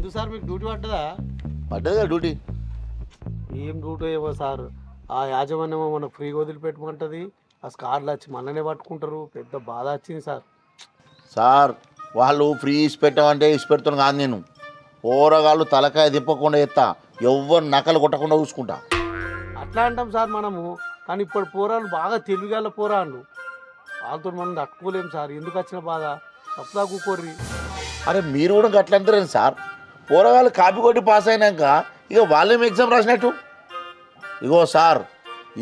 ఎందుకు సార్ మీకు డ్యూటీ పడ్డదా? పడ్డదా డ్యూటీ? ఏం డ్యూటీ ఏమో సార్, ఆ యాజమాన్యమో మనకు ఫ్రీగా వదిలిపెట్టమంటుంది, ఆ స్కార్లు వచ్చి మననే పట్టుకుంటారు. పెద్ద బాధ వచ్చింది సార్. సార్ వాళ్ళు ఫ్రీ ఇసి పెట్టమంటే ఇసి పెడుతున్నాను కాదు, నేను పోరగాళ్ళు తలకాయ తిప్పకుండా ఎత్తా, ఎవ్వరు నకలు కొట్టకుండా చూసుకుంటా. అట్లా అంటాం సార్ మనము, కానీ ఇప్పుడు పోరాళ్ళు బాగా తెలివిగల పోరాళ్ళు, వాళ్ళతో మనం తట్టుకోలేము సార్. ఎందుకు వచ్చిన బాధ? తప్పుదా కూకోర్రి. అరే మీరు కూడా గట్ల అంటారేంటి సార్? పోరగాళ్ళు కాపీ కొట్టి పాస్ అయినాక ఇక వాళ్ళేం ఎగ్జామ్ రాసినట్టు? ఇగో సార్,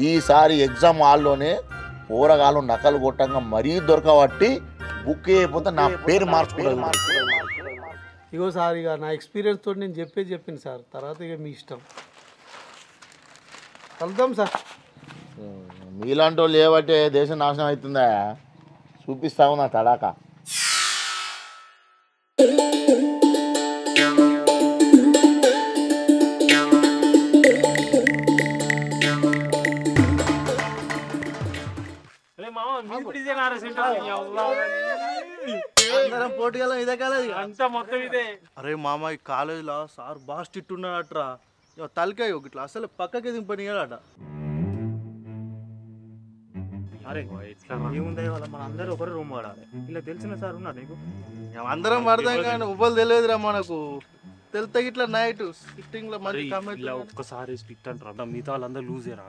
ఈసారి ఎగ్జామ్ హాల్లోనే పోరగాళ్ళు నకలు కొట్టంగా మరీ దొరకబట్టి బుక్ అయిపోతే నా పేరు మార్చుకోలేదు. ఇగో సార్, ఇక నా ఎక్స్పీరియన్స్ తోటి నేను చెప్పింది సార్. తర్వాత ఇక మీ ఇష్టం. కలుద్దాం సార్. మీలాంటి వాళ్ళు ఏబట్టే దేశం నాశనం అవుతుందా? చూపిస్తావు నా తడాక. అరే మామ, ఈ కాలేజీలో సార్ బాగా స్ట్రిక్ట్ ఉన్నాడట్రా. తలకాయ ఇట్లా అసలు పక్కకి దింపనియాడట. అరే ఏముంది వాళ్ళ మన అందరూ ఒకరు రూమ్ వాడాలి. ఇలా తెలిసిన సార్ ఉన్నారు నీకు? అందరం పడతాం కానీ ఉవ్వలు తెలియదురా మనకు. తెలుతా ఇట్లా నైట్ స్టిట్టింగ్ లో మంచి ఇలా ఒక్కసారి స్ట్రిక్ట్ అంటారా, మిగతా వాళ్ళందరూ లూజేరా.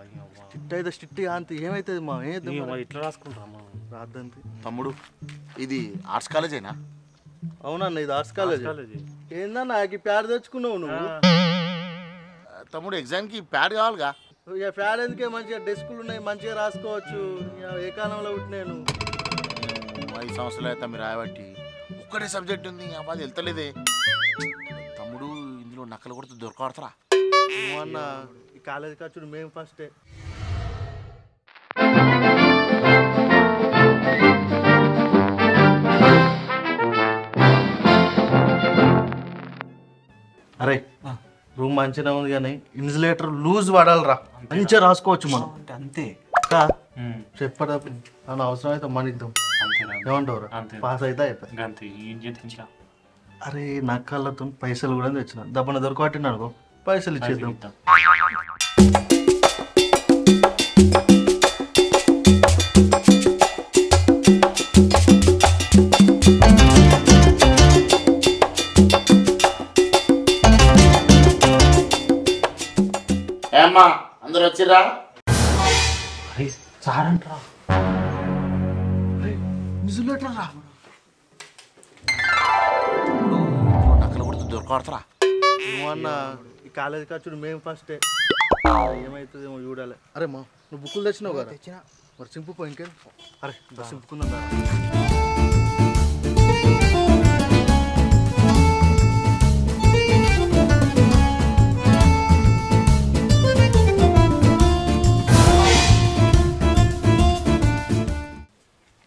స్ట్రిక్ట్ అయితే స్ట్రిక్ట్ అంత ఏమైతుంది మా ఇట్లా రాసుకుంటారా మా రాద్దంతే. తమ్ముడు ఇది ఆర్ట్స్ కాలేజేనా? అవునన్న, ఇది ఆర్ట్స్ కాలేజ్. ఏందన్నా నాకు ప్యాడ్ తెచ్చుకున్నావు నువ్వు? తమ్ముడు ఎగ్జామ్కి ప్యాడ్ కావాలిగా. ఇక ప్యాడ్ ఎందుకే, మంచిగా డెస్కులు ఉన్నాయి, మంచిగా రాసుకోవచ్చు. ఏ కాలంలో పుట్టినాను? 5 సంవత్సరాలు అయితే మీరు రాయబట్టి ఒక్కటే సబ్జెక్ట్ ఉంది, అది వెళ్తలేదే. తమ్ముడు ఇందులో నక్కలు కొడితే దొరకబడతారా? అన్న ఈ కాలేజ్ ఖర్చుడు మేము ఫస్టే. అరే రూమ్ మంచిగా ఉంది కానీ ఇన్సులేటర్ లూజ్ వాడాలిరా, మంచిగా రాసుకోవచ్చు మనం. అంతే చెప్పడం అని అవసరం అయితే మనిద్దాం. ఏమంటారు? పాస్ అయితే అయిపోయి. అరే నక్కలతో పైసలు కూడా తెచ్చిన, దబ్బన దొరకబట్టిన అనుకో పైసలు ఇచ్చేద్దాం. ఏమ్మా అందరు వచ్చిర్రా? సార్ అంటారా? నక్కలు కొడితే దొరకబడతారా? నువ్వన్న ఈ కాలేజ్ ఖర్చుడు మేము ఫస్టే. ఏమవుతుందేమో చూడాలి. అరే మా నువ్వు బుక్కులు తెచ్చినావు కదా? తెచ్చినా. మరి సింపుపో ఇంకేం. అరే సింపుకుందాం.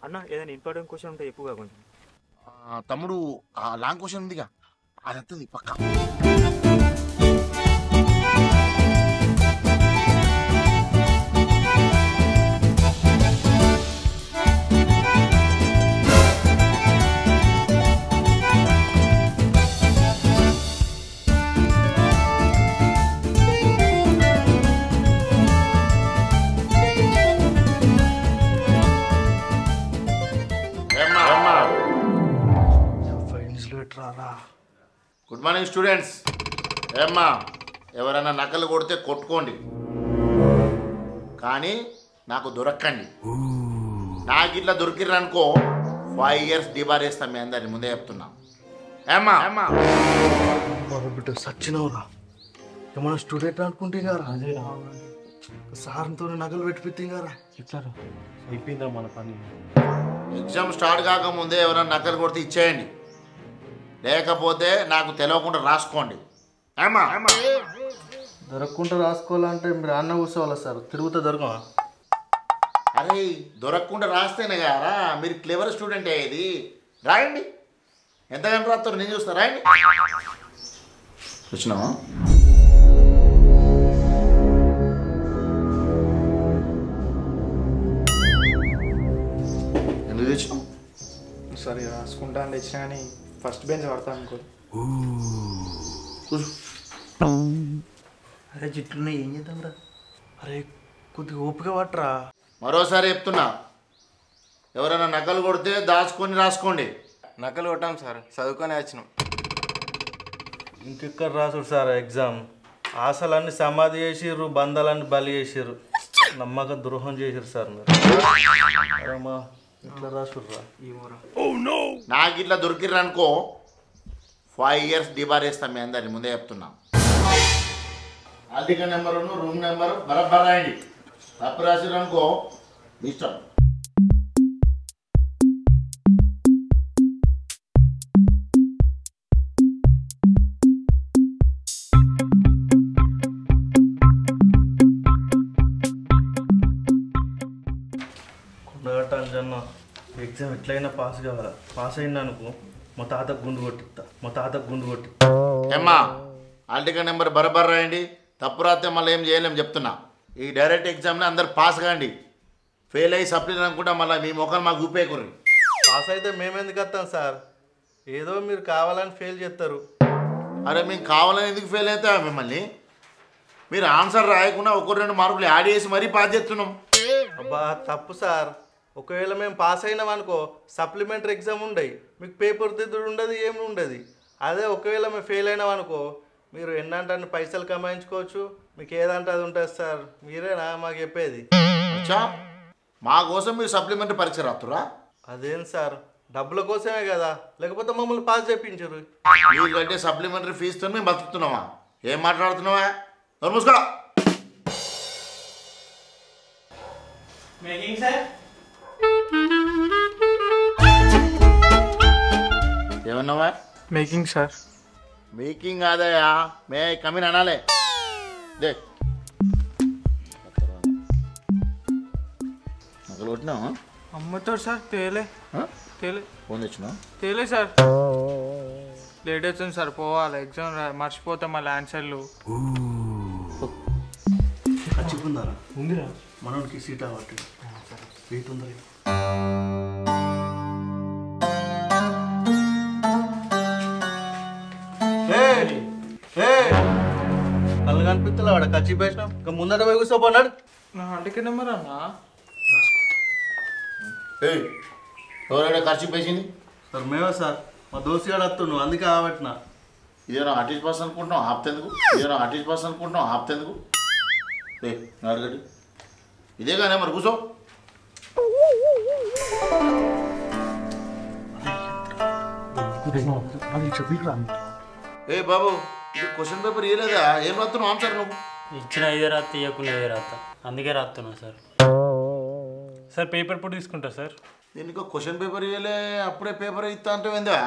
అన్న ఏదైనా ఇంపార్టెంట్ క్వశ్చన్ ఉంటే ఎక్కువగా కొంచెం. తమ్ముడు ఆ లాంగ్ క్వశ్చన్ ఉందిగా, అది వస్తుంది పక్క. Good morning students. ఏమ్మా ఎవరైనా నకలు కొడితే కొట్టుకోండి, కానీ నాకు దొరక్కండి. నాకు ఇట్లా దొరికిర్రనుకో 5 years డిబార్ వేస్తాం. మీ అందరిని ముందే చెప్తున్నా. ఏమ్మా బిడ్డ సచ్చినవురా, ఏమన్నా స్టూడెంట్ అనుకుంటే గారా? సార్తో నగలు పెట్టిపిత్తే గారా? చెప్తారా? అయిపోయిందా మన పని? ఎగ్జామ్ స్టార్ట్ కాకముందే ఎవరైనా నకలు కొడితే ఇచ్చేయండి, లేకపోతే నాకు తెలియకుండా రాసుకోండి. దొరకకుండా రాసుకోవాలంటే మీరు అన్న కూర్చోవాలి సార్, తిరుగుతా దొరకమా? అరే దొరకకుండా రాస్తేనే కదా మీరు క్లెవర్ స్టూడెంట్ అయ్యేది. రాయండి, ఎంతగానో రాస్తారు, నేను చూస్తా. రాయండి. వచ్చినావా? ఎందుకు తెచ్చినావు? సరే రాసుకుంటా అని తెచ్చినా కానీ ఫస్ట్ బెంచ్ పడతా అనుకో. కూర్చో. అరే జిట్లు ఏం చేద్దాంరా? అరే కొద్దిగా ఓపిక పట్టరా. మరోసారి చెప్తున్నా, ఎవరైనా నకలు కొడితే దాచుకొని రాసుకోండి. నకలు కొట్టాం సార్, చదువుకొని వచ్చినాం. ఇంకెక్కడ రాసుడు సార్ ఎగ్జామ్? ఆశలన్నీ సమాధి చేసిర్రు, బంధాలన్నీ బలి చేసిర్రు, నమ్మకం ద్రోహం చేసిర్రు సార్ మీరు. అమ్మా ఇట్లా రాసుర్రా. నాకు ఇట్లా దొరికిర్రు అనుకో 5 years డిబార్ వేస్తాం మీ అందరిని ముందే చెప్తున్నా. ఆర్థిక నెంబరు రూమ్ నెంబర్ బరాబర్ రాయండి. తప్పు రాసిర్రు అనుకో మీ ఇష్టం. కొండగట్ట అంజన్న ఎగ్జామ్ ఎట్లయినా పాస్ కావాలా. పాస్ అయినా అనుకో మా తాతకు గుండు కొట్టిస్తా. ఏమ్మా ఆర్థిక నెంబర్ బరాబర్ రాయండి. తప్పు రాస్తే మళ్ళీ ఏం చేయలేం చెప్తున్నా. ఈ డైరెక్ట్ ఎగ్జామ్ని అందరు పాస్ కాండి. ఫెయిల్ అయ్యి సప్లీలు అనుకుంటా మళ్ళీ మీ మొక్కలు మాకు ఊపేయకుర్రి. పాస్ అయితే మేమెందుకు వస్తాం సార్? ఏదో మీరు కావాలని ఫెయిల్ చేస్తారు. అరే మేము కావాలని ఎందుకు ఫెయిల్ అవుతా మిమ్మల్ని? మీరు ఆన్సర్ రాయకుండా 1-2 మార్కులు యాడ్ చేసి మరీ పాస్ చేస్తున్నాం. అబ్బా తప్పు సార్. ఒకవేళ మేము పాస్ అయినాం అనుకో సప్లిమెంటరీ ఎగ్జామ్ ఉండయి, మీకు పేపర్ దిద్దుడు ఉండదు, ఏమి ఉండదు. అదే ఒకవేళ మేము ఫెయిల్ అయినాం అనుకో మీరు ఎన్నంటే పైసలు కమాయించుకోవచ్చు, మీకు ఏదంటే అది ఉంటుంది సార్. మీరేనా మాకు చెప్పేది? అచ్చా మా కోసం మీరు సప్లిమెంటరీ పరీక్ష రాస్తురా? అదేం సార్, డబ్బుల కోసమే కదా, లేకపోతే మమ్మల్ని పాస్ చేయించరు. మీరు కంటే సప్లిమెంటరీ ఫీజుతో మేము బతుకుతున్నామా? ఏం మాట్లాడుతున్నావా? నోర్మూసుకో. ఏమన్నావా? Making sir. మేకింగ్ కాదయా, మే కమిన్ అనాలే. దే నకలు కొట్టినావా? అమ్ముతాడు సార్. తేలే ఫోన్ తెచ్చినా? తేలే సార్. లేట్ అవుతుంది సార్, పోవాలి. ఎగ్జామ్ మర్చిపోతాం మళ్ళీ ఆన్సర్లు. ఖచ్చితంగా ఉందిరా మనోడికి సీట్ అవ్వట్టు. వెయిట్ ఉందా? కళ్ళు కనిపిస్తా వాడ ఖర్చు పేసినాం. ఇంకా ముందట పోయి కూర్చోపోన్నాడు. నా హాల్టికెట్ నెంబర్ అన్నా? ఎవరైనా ఖర్చు పేసింది? సార్ మేమే సార్, మా దోస్తు గారు వస్తున్నావు అందుకే ఆవట్టినా. ఇదేనా ఆర్టిస్ట్ బస్ అనుకుంటున్నాం ఆపుతేందుకు? అడగండి. ఇదే కానీ మరి కూర్చో. ఏ బాబు ఇది క్వశ్చన్ పేపర్ ఇవ్వలేదా? ఏం రాస్తున్నావు ఆన్సర్ నువ్వు? ఇచ్చిన ఇదే రాత్త ఇవ్వకుండా ఇదే రాత్త, అందుకే రాస్తున్నా సార్. సార్ పేపర్ ఇప్పుడు తీసుకుంటా సార్. దీనికి క్వశ్చన్ పేపర్ ఇవ్వలే అప్పుడే పేపర్ ఇస్తా అంటే ఏందా?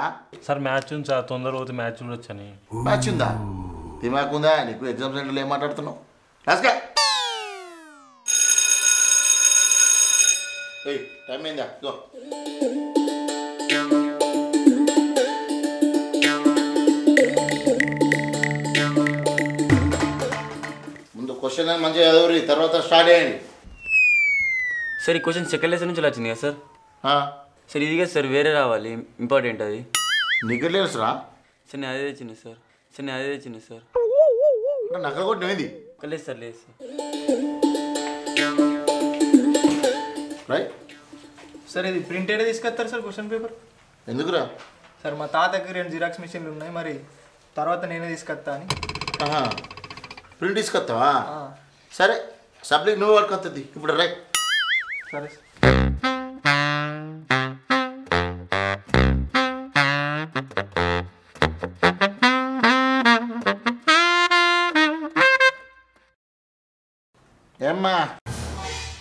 సార్ మ్యాచ్ ఉంది సార్, తొందర పోతే మ్యాచ్ చూడొచ్చని. మ్యాచ్ ఉందా? దిమాక్ ఉందా నీకు? ఎగ్జామ్ సెంటర్లో ఏం మాట్లాడుతున్నావు? రాసుగా. టైం అయిందా? గో. ముందు క్వశ్చన్ మంచిగా చదువురి, తర్వాత స్టార్ట్ చేయండి. సార్ ఈ క్వశ్చన్ సెకండ్ లెసన్ నుంచి వచ్చింది కదా సార్? సార్ ఇది కదా సార్, వేరే రావాలి ఇంపార్టెంట్ అది. నీకు తెలుసురా? సార్ నేను అదే తెచ్చిన సార్. నక్క కొట్టినది లేదు సార్, లేదు సార్. రైట్ సార్ ఇది ప్రింటెడ్ తీసుకొస్తారు సార్ క్వశ్చన్ పేపర్? ఎందుకురా? సార్ మా తాతకి 2 జిరాక్స్ మిషన్లు ఉన్నాయి, మరి తర్వాత నేనే తీసుకొస్తా అని. ప్రింట్ తీసుకొస్తావా? సరే సబ్జెక్ట్ నువ్వు వర్క్ వస్తుంది ఇప్పుడు. రైట్ సరే సార్. ఏమ్మా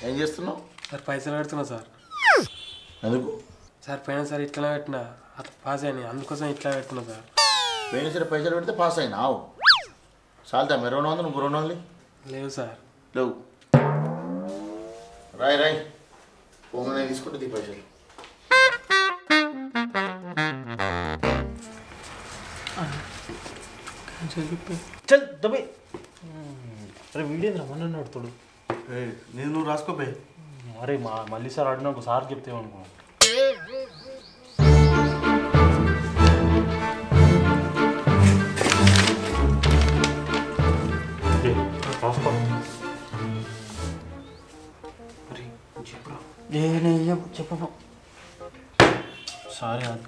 ఏం చేస్తున్నావు? సార్ పైసలు పెడుతున్నా సార్. ఎందుకు సార్ పోయినా సార్ ఇట్లా పెట్టినా అట్లా పాస్ అయినాయి, అందుకోసం ఇట్లా పెడుతున్నా సార్. పోయిన సరే పైసలు పెడితే పాస్ అయినావు. చాలుతా మీరు 200 నువ్వు 200 లేవు సార్. లేవు. రాయ్ ఫోన్ తీసుకుంటే ఈ పైసలు. చల్ దబ్బే. అరే వీడియో రమ్మని అడుగుతాడు. నేను నువ్వు రాసుకోపోయి. అరే మళ్ళీ సార్ ఆడినా ఒకసారి చెప్తే అనుకో.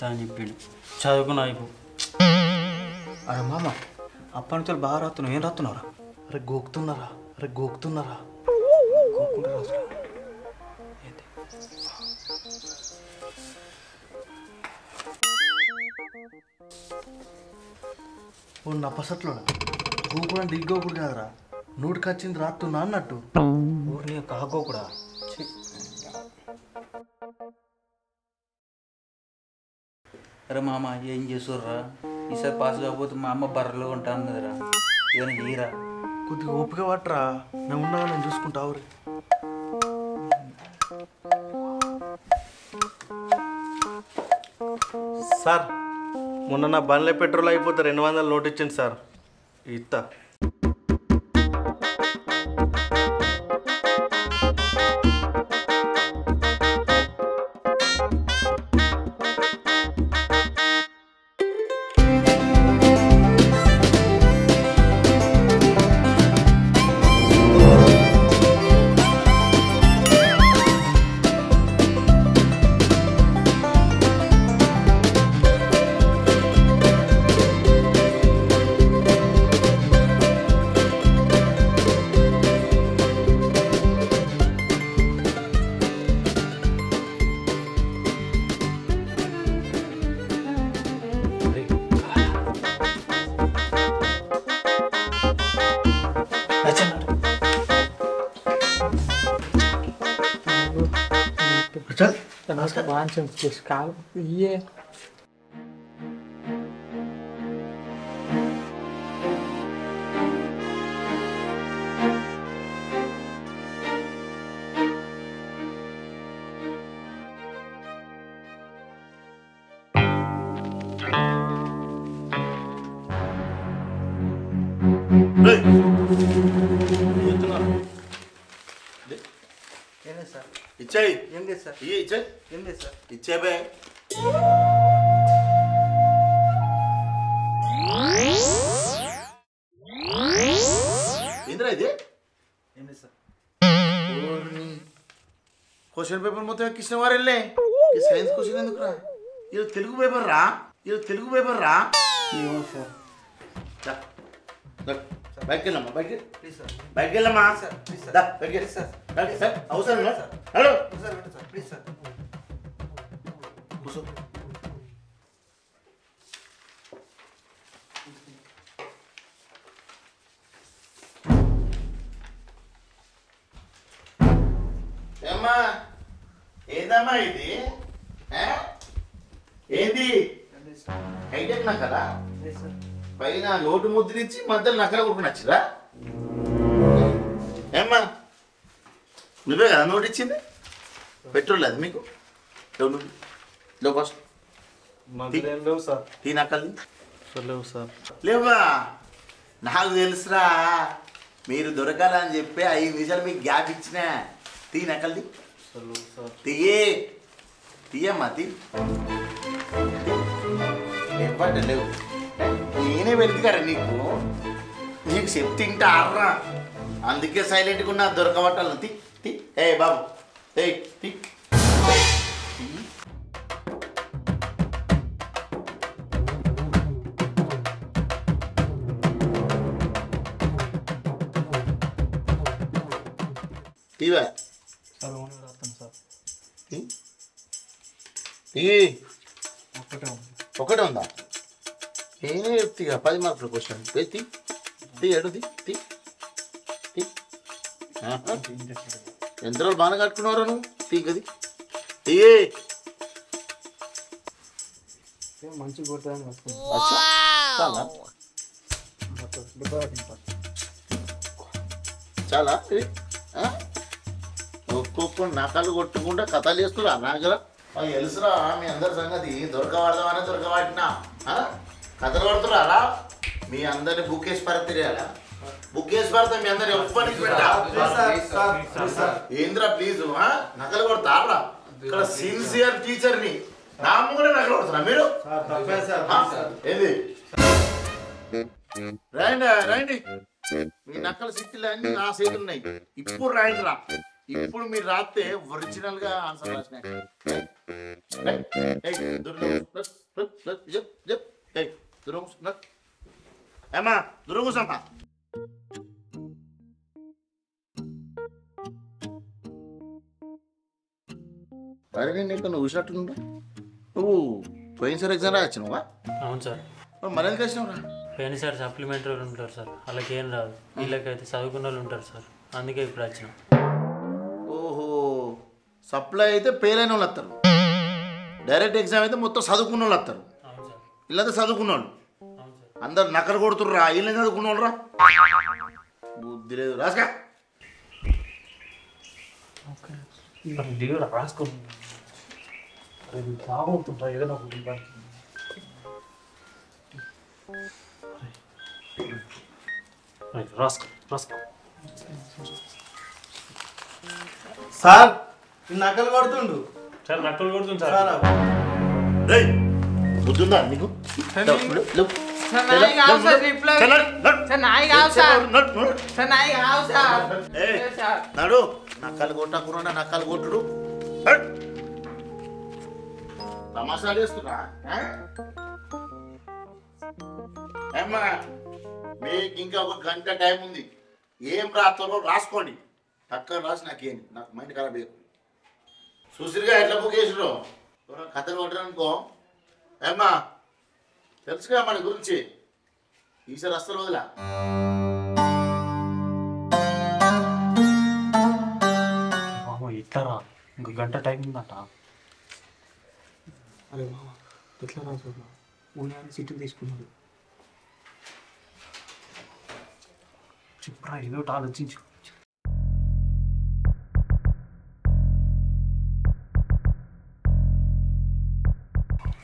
రాస్తా అని చెప్పిండు. చదువుకున్నా అయిపో. అరే మామ అప్పటి నుంచి బాగా రాస్తున్నావు. ఏం రాస్తున్నావురా? అరే గోకుతున్నారా, అరే గోకుతున్నారా. ఓ నప్పసట్లోడా గోకుడు అంటే గోకుడు కాదురా, నోటికి వచ్చింది రాస్తున్నా అన్నట్టు. ఊరిని కాకో కూడా. అరే మామ ఏం చేస్తుర్రా? ఈసారి పాస్ కాకపోతే మా అమ్మ బర్రెలు ఉంటాను కదరా. ఏమైనా చేయరా? కొద్దిగా ఓపిక పట్టరా, నేను ఉన్నాగా, నేను చూసుకుంటావు. సార్ మొన్న నా బండ్లో పెట్రోల్ అయిపోతే 200 నోట్ ఇచ్చింది సార్, ఇస్తా. ఇచ్చాయి ఏం లేదు సార్. ఇచ్చాయి ఏం లేదు సార్. ఇచ్చే బే. ఏంద్రా ఇది? ఏం లేదు సార్. క్వశ్చన్ పేపర్ మొత్తం ఎక్కించిన వారు వెళ్ళే సైన్స్ క్వశ్చన్ ఎందుకు రా? ఇది తెలుగు పేపర్ రా, ఇది తెలుగు పేపర్ రా. ఏమో సార్. బయటకి వెళ్ళమ్మా, బయటకి ప్లీజ్ సార్. బయటకి వెళ్ళమ్మా సార్ ప్లీజ్ సార్. బయటకి వెళ్ళి సార్ సార్ అవసరం సార్. హలో సార్ పెట్టు సార్ ప్లీజ్ సార్. కూర్చో. ఏమ్మా ఏందమ్మా ఇది? ఏంది హైటెక్ నక్కలా? పైన నోటు ముద్రించి మధ్యలో నక్కల కొడుకుని వచ్చిరా? ఏమ్మా నువ్వే కదా నోటు ఇచ్చింది? పెట్రోల్ అది మీకు ఫస్ట్ లేవు సార్. టీ నక్కల్ని లేవు సార్. లేవా? నాకు తెలుసురా, మీరు దొరకాలని చెప్పి 5 నిమిషాలు మీకు గ్యాప్ ఇచ్చిన. టీ నక్కల్ది తీయమ్మా, ఇవ్వండి. లేవు నేనే వెళ్తుగారా నీకు, నీకు చెప్తే తింటా అర్రా. అందుకే సైలెంట్గా ఉన్నా, దొరకబట్టాలి. తీ తీ ఏ బాబు ఏ తీ. తీవా సార్ ఓన్లీ రాస్తాను సార్. ఒకటే ఉందా? నేనే చెప్తా 10 మార్కుల క్వశ్చన్. తీ ఎడుది తీ. ఎంత రోజులు బాగా కట్టుకున్నారా నువ్వు? తీ గది తీ. మంచిగా కొడతాను. చాలా చాలా ఒక్కొక్క నకలు కొట్టుకుంటే కథలు చేస్తున్నా నా దగ్గర. తెలుసురా మీ అందరి సంగతి. దొరకవాడదామనే దొరకవాడినా కథలు పడుతున్నారా? మీ అందరిని బుక్ వేసి పరతిరేయాలా? బుక్ వేసి పడితే మీ అందరు ఎప్పటికి పెట్టా. ఏంద్రా ప్లీజ్ నకలు కొడతారా? ఇక్కడ సిన్సియర్ టీచర్ని నా ముందే నకలు కొడుతున్నా మీరు. ఏంది రాయండి రాయండి. మీ నక్కల సిక్కులు అన్ని నా చేతులు ఉన్నాయి. ఇప్పుడు రాయండి రా, ఇప్పుడు మీరు రాస్తే ఒరిజినల్ గా ఆన్సర్ రాసిన ఏమా దూరం కూర్చోమ్మా. అరే నేను ఇక్కడ నువ్వు చూసినట్టు నువ్వు పోయినసారి ఎగ్జామ్ రాయొచ్చినావా? అవును సార్. మరి ఎందుకు వచ్చినావురా? పోయినసారి సప్లిమెంటరీ వాళ్ళు ఉంటారు సార్, వాళ్ళకి ఏం రాదు. వీళ్ళకైతే చదువుకున్న వాళ్ళు ఉంటారు సార్, అందుకే ఇప్పుడు వచ్చినాం. ఓహో, సప్లై అయితే పేరైన వాళ్ళు వస్తారు, డైరెక్ట్ ఎగ్జామ్ అయితే మొత్తం చదువుకున్న వాళ్ళు వస్తారు. వీళ్ళైతే చదువుకున్న వాళ్ళు అందరు నకలు కొడుతుర్రా, వీళ్ళని చదువుకున్న వాళ్ళు రా. బుద్ధి లేదు రాసుకా. రాసుకో బాగుంటుంటా ఏదైనా ఒకటి రాసుకో రాసుకో. సార్ నకలు కొడుతుండు సార్. నక్కలు కొడుతుంది సార్. బుద్ధుందా నీకు? నడు నక్కలు కొట్టకుండా నక్కలు కొట్టుడు తమాషాలు చేస్తున్నా. ఏమ్మా మీకు ఇంకా ఒక గంట టైం ఉంది, ఏం రాస్తారో రాసుకోండి. టక్కన రాసి నాకేంది, నాకు మైండ్ ఖరాబ్ అయ్యదు. చూసిరుగా ఎట్లా బుక్ చేసిరు కథలు కొట్టరనుకో. ఏమ్మా తెలుసుగా మన గురించి, ఈసారి అస్సలు వదిలా. ఇట్లా రా, ఇంకో గంట టైం ఉందట. అరే మామ ఎట్లా రా చూడ ఊళ్ళని సీట్లు తీసుకున్నాడు. చెప్పురా, ఏదో ఒకటి ఆలోచించు.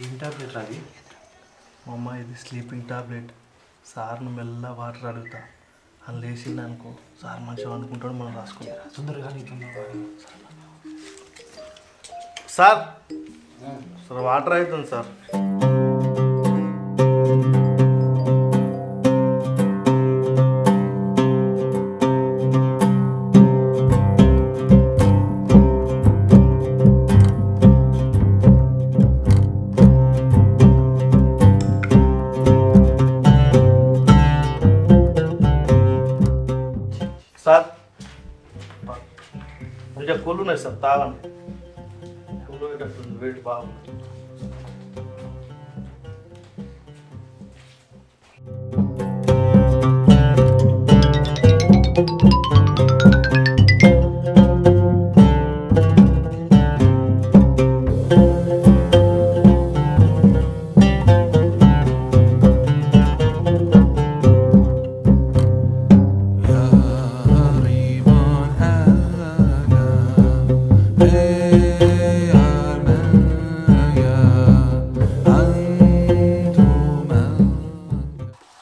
ఏం టాబ్లెట్ రాది? మా అమ్మ ఇది స్లీపింగ్ టాబ్లెట్. సార్ను మెల్ల వాటర్ అడుగుతా, అని లేచింది అనుకో సార్ మంచిగా అనుకుంటాడు, మనం రాసుకుంటాం తొందరగా. సార్. సార్ వాటర్ అవుతుంది సార్. సార్ కొంచెం కూల్ ఉన్నాయి సార్, తాగండి. కూల్ అయ్యేటట్టుంది, వేడి బాగుంది.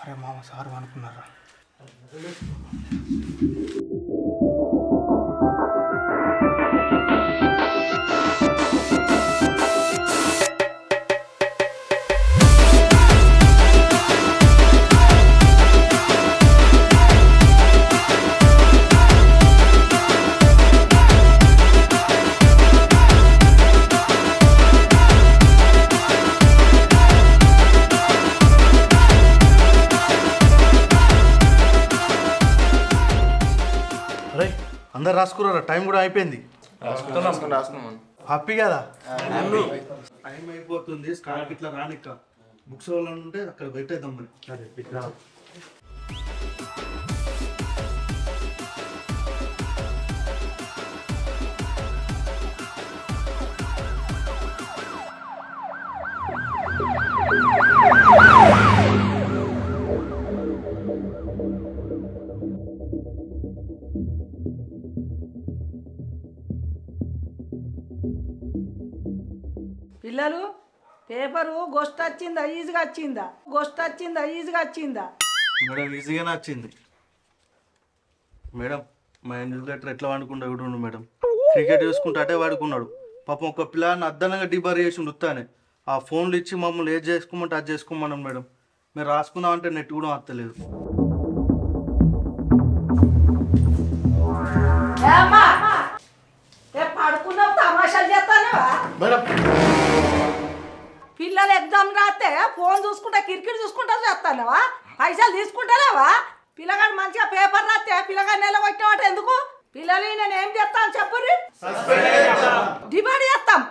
అరే మామ సార్ అనుకున్నారా? అరే అందరు రాసుకున్నారా? టైం కూడా అయిపోయింది. రాసుకున్నాం. హ్యాపీ కదా? టైం అయిపోతుంది, స్టార్ట్ ఇట్లా రానిక్క. బుక్స్ వాళ్ళు ఉంటే అక్కడ పెట్టేద్దాం మరి. అదే ఇట్లా పిల్లలు పేపరు గొస్ట్ వచ్చిందా ఈజీగా వచ్చిందా? గొస్ట్ వచ్చిందా ఈజీగా వచ్చిందా? మేడం ఈజీగానే వచ్చింది మేడం. మా న్యూస్ లెటర్ ఎట్లా వాడుకుంటా కూడా మేడం, క్రికెట్ చూసుకుంటూ అటే వాడుకున్నాడు. పాపం ఒక పిల్లని అద్దనంగా డిబార్ చేసి వస్తానే ఆ ఫోన్లు ఇచ్చి మమ్మల్ని ఏది చేసుకోమంటే అది చేసుకోమన్నాం మేడం. మీరు రాసుకున్నామంటే నెట్ కూడా వస్తలేదు. తమాషాలు చేస్తానవా మేడం పిల్లలు ఎగ్జామ్ రాస్తే ఫోన్ చూసుకుంటా క్రికెట్ చూసుకుంటా చేస్తానవా పైసలు తీసుకుంటానేవా పిల్లగాడు మంచిగా పేపర్ రాస్తే పిల్లగాడు నిలబెట్టినవాట ఎందుకు పిల్లలు నేను ఏం చేస్తాను చెప్పుర్రి డిమాండ్ చేస్తాం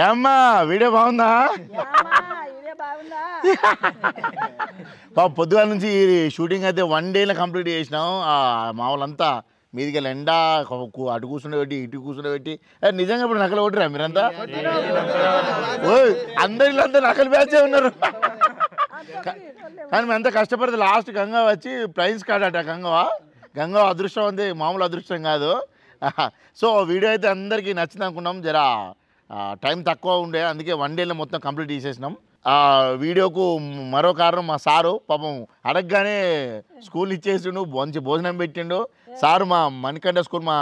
ఏమ్మా వీడియో బాగుందా పొద్దుగా నుంచి షూటింగ్ అయితే 1 డేలో కంప్లీట్ చేసినాం మా వాళ్ళంతా మీదికి ఎండ అటు కూర్చుండే పెట్టి ఇటు కూర్చుండే పెట్టి నిజంగా ఇప్పుడు నకలు కొట్టిరా మీరంతా అందరిలో నకలు బ్యాచే ఉన్నారు కానీ మేము ఎంత కష్టపడితే లాస్ట్ గంగా వచ్చి ప్రైజ్ కాడట గంగా అదృష్టం అంతే మామూలు అదృష్టం కాదు సో వీడియో అయితే అందరికీ నచ్చింది అనుకున్నాం జరా టైం తక్కువ ఉండే అందుకే 1 డేలో మొత్తం కంప్లీట్ చేసేసినాం వీడియోకు మరో కారణం మా సారు పాపం అడగగానే స్కూల్ ఇచ్చేసిండు మంచి భోజనం పెట్టిండు సారు మా మణికంఠ స్కూల్ మా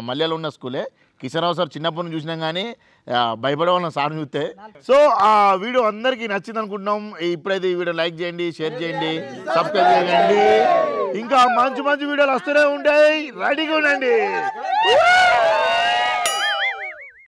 మల్లెలో ఉన్న స్కూలే కిషన్రావు సార్ చిన్నప్పటి నుంచి చూసినాం కానీ భయపడేవాళ్ళం సార్ని చూస్తే సో ఆ వీడియో అందరికీ నచ్చింది అనుకుంటున్నాం ఇప్పుడైతే ఈ వీడియో లైక్ చేయండి షేర్ చేయండి సబ్స్క్రైబ్ చేయండి ఇంకా మంచి మంచి వీడియోలు వస్తూనే ఉంటాయి రెడీగా ఉండండి